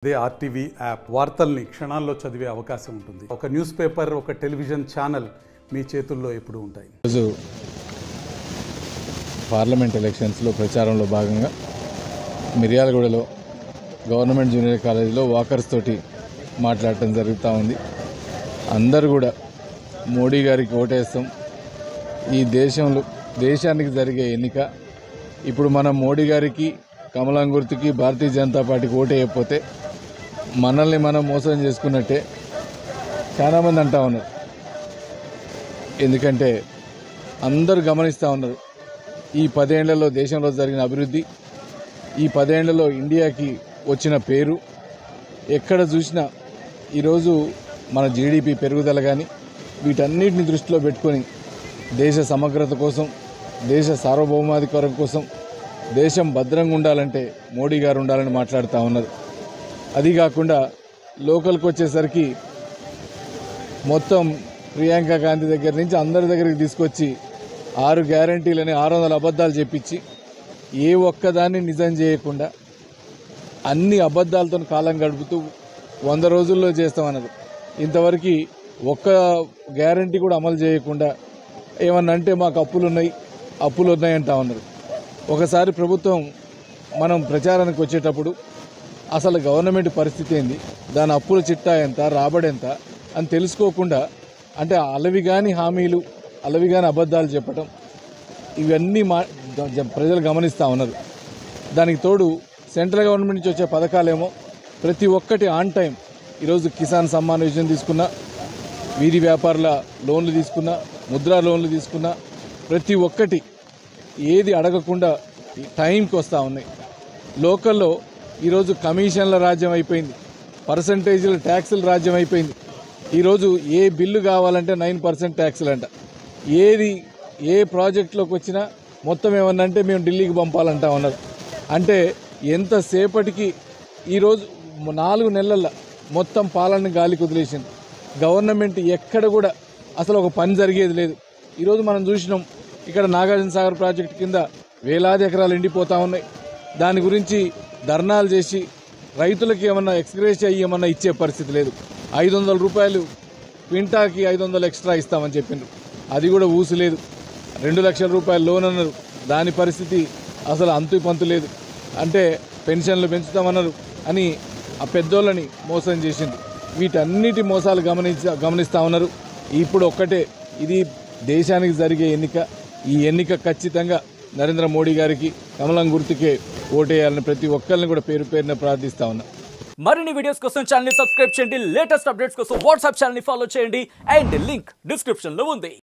అదే RTV app వార్తల్ని క్షణాల్లో చదివే అవకాశం ఉంటుంది. ఒక న్యూస్ పేపర్, ఒక టెలివిజన్ ఛానల్ మీ చేతుల్లో ఎప్పుడూ ఉంటాయి. రోజు పార్లమెంట్ ఎలక్షన్స్లో ప్రచారంలో భాగంగా మిర్యాలగూడలో గవర్నమెంట్ జూనియర్ కాలేజీలో వాకర్స్ తోటి మాట్లాడటం జరుగుతూ ఉంది. అందరూ కూడా మోడీ గారికి ఓటేస్తాం. ఈ దేశానికి జరిగే ఎన్నిక ఇప్పుడు మనం మోడీ గారికి, కమలం గుర్తుకి, భారతీయ జనతా పార్టీకి ఓటేయకపోతే మనల్ని మనం మోసం చేసుకున్నట్టే చాలామంది అంటా ఉన్నారు. ఎందుకంటే అందరూ గమనిస్తూ ఉన్నారు ఈ 10 ఏళ్లలో దేశంలో జరిగిన అభివృద్ధి, ఈ 10 ఏళ్లలో ఇండియాకి వచ్చిన పేరు. ఎక్కడ చూసినా ఈరోజు మన జీడిపి పెరుగుదల కానీ వీటన్నిటిని దృష్టిలో పెట్టుకొని దేశ సమగ్రత కోసం, దేశ సార్వభౌమాధికారం కోసం, దేశం భద్రంగా ఉండాలంటే మోడీ గారు ఉండాలని మాట్లాడుతూ ఉన్నారు. అది కాకుండా లోకల్కి వచ్చేసరికి మొత్తం ప్రియాంక గాంధీ దగ్గర నుంచి అందరి దగ్గరికి తీసుకొచ్చి 6 గ్యారంటీలని 600 అబద్ధాలు చెప్పించి ఏ ఒక్కదాన్ని నిజం చేయకుండా అన్ని అబద్ధాలతో కాలం గడుపుతూ 100 రోజుల్లో చేస్తామన్నారు. ఇంతవరకు ఒక్క గ్యారంటీ కూడా అమలు చేయకుండా ఏమన్నా అంటే మాకు అప్పులు ఉన్నాయంటా ఉన్నారు. ఒకసారి ప్రభుత్వం మనం ప్రచారానికి వచ్చేటప్పుడు అసలు గవర్నమెంట్ పరిస్థితి ఏంది, దాని అప్పుల చిట్టా ఎంత, రాబడి ఎంత అని తెలుసుకోకుండా అంటే అలవిగాని హామీలు, అలవిగాని అబద్ధాలు చెప్పటం ఇవన్నీ ప్రజలు గమనిస్తూ ఉన్నారు. దానికి తోడు సెంట్రల్ గవర్నమెంట్ నుంచి వచ్చే పథకాలేమో ప్రతి ఒక్కటి ఆన్ టైం. ఈరోజు కిసాన్ సమ్మాన్ యోజన తీసుకున్నా, వీధి వ్యాపారుల లోన్లు తీసుకున్నా, ముద్రా లోన్లు తీసుకున్నా, ప్రతి ఒక్కటి ఏది అడగకుండా టైంకి వస్తూ ఉన్నాయి. లోకల్లో ఈరోజు కమిషన్ల రాజ్యం అయిపోయింది, పర్సంటేజీల ట్యాక్సుల రాజ్యం అయిపోయింది. ఈరోజు ఏ బిల్లు కావాలంటే 9% ట్యాక్సులు అంట. ఏ ప్రాజెక్టులోకి వచ్చినా మొత్తం ఏమన్నా అంటే మేము ఢిల్లీకి పంపాలంటా ఉన్నారు. అంటే ఎంతసేపటికి ఈరోజు 4 నెలల్లో మొత్తం పాలన గాలి కుదిలేసింది. గవర్నమెంట్ ఎక్కడ కూడా అసలు ఒక పని జరిగేది లేదు. ఈరోజు మనం చూసినాం ఇక్కడ నాగార్జున సాగర్ ప్రాజెక్టు కింద వేలాది ఎకరాలు ఎండిపోతూ ఉన్నాయి. దాని గురించి ధర్నాలు చేసి రైతులకి ఏమన్నా ఎక్స్గ్రేషియా ఏమన్నా ఇచ్చే పరిస్థితి లేదు. 500 రూపాయలు క్వింటాకి 500 ఎక్స్ట్రా ఇస్తామని చెప్పిండ్రు, అది కూడా ఊసు లేదు. 2 లక్షల రూపాయలు లోన్ అన్నారు, దాని పరిస్థితి అసలు అంతు పంతు లేదు. అంటే పెన్షన్లు పెంచుతామన్నారు అని ఆ పెద్దోళ్ళని మోసం చేసింది. వీటన్నిటి మోసాలు గమనిస్తూ ఉన్నారు. ఇప్పుడు ఒక్కటే, ఇది దేశానికి జరిగే ఎన్నిక. ఈ ఎన్నిక ఖచ్చితంగా నరేంద్ర మోడీ గారికి, కమలం గుర్తుకే ఓటేయాలని ప్రతి ఒక్కరిని కూడా పేరు పేరున ప్రార్థిస్తా ఉన్నా. మరిన్ని వీడియోస్ కోసం ఛానల్ ని సబ్స్క్రైబ్ చేయండి. లేటెస్ట్ అప్డేట్స్ కోసం వాట్సాప్ ఛానల్ ని ఫాలో చేయండి. అండ్ లింక్ డిస్క్రిప్షన్ లో ఉంది.